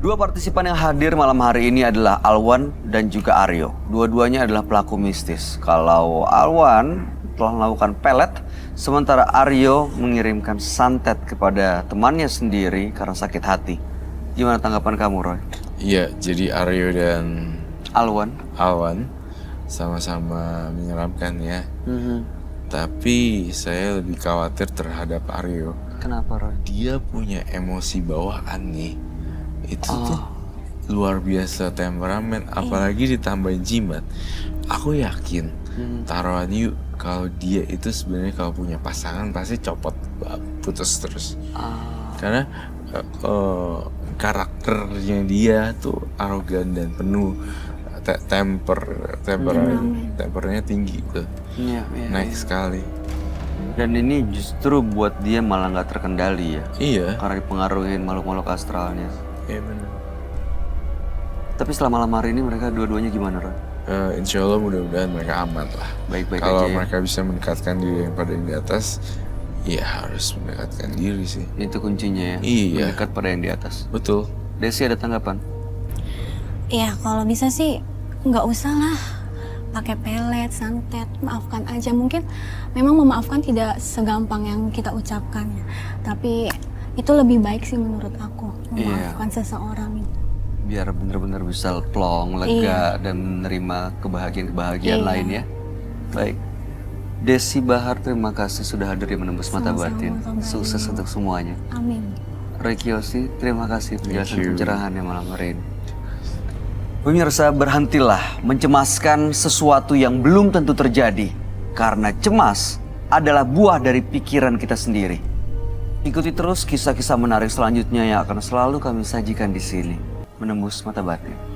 Dua partisipan yang hadir malam hari ini adalah Alwan dan juga Aryo. Dua-duanya adalah pelaku mistis. Kalau Alwan telah melakukan pelet, sementara Aryo mengirimkan santet kepada temannya sendiri karena sakit hati. Gimana tanggapan kamu, Roy? Iya, jadi Aryo dan Alwan? sama-sama menyeramkan ya. Tapi saya lebih khawatir terhadap Aryo. Kenapa, Roy? Dia punya emosi bawaan nih. Itu tuh luar biasa temperamen, apalagi ditambahin jimat. Aku yakin taruhan yuk kalau dia itu sebenarnya kalau punya pasangan pasti copot, putus terus. Karena karakternya dia tuh arogan dan penuh tempernya tinggi tuh. Iya, Naik sekali. Dan ini justru buat dia malah nggak terkendali ya. Iya. Karena dipengaruhin makhluk-makhluk astralnya. Iya benar. Tapi selama malam hari ini mereka dua-duanya gimana, Roy? Insya Allah mudah-mudahan mereka aman lah. Baik-baik Kalau aja ya. mereka bisa mendekatkan diri pada yang di atas, ya harus mendekatkan diri sih. Itu kuncinya ya. Iya. Mendekat pada yang di atas. Betul. Desi ada tanggapan? Ya kalau bisa sih nggak usah lah pakai pelet, santet, maafkan aja. Mungkin memang memaafkan tidak segampang yang kita ucapkan ya. Tapi itu lebih baik sih menurut aku, memaafkan seseorang. biar benar-benar bisa plong, lega, dan menerima kebahagiaan-kebahagiaan lain ya. Baik. Desi Bahar, terima kasih sudah hadir di Menembus Mata Batin. Sukses untuk semuanya. Amin. Roy Kiyoshi, terima kasih penjelasan pencerahannya malam hari ini. Pemirsa, berhentilah mencemaskan sesuatu yang belum tentu terjadi. Karena cemas adalah buah dari pikiran kita sendiri. Ikuti terus kisah-kisah menarik selanjutnya yang akan selalu kami sajikan di sini. Menembus Mata Batin.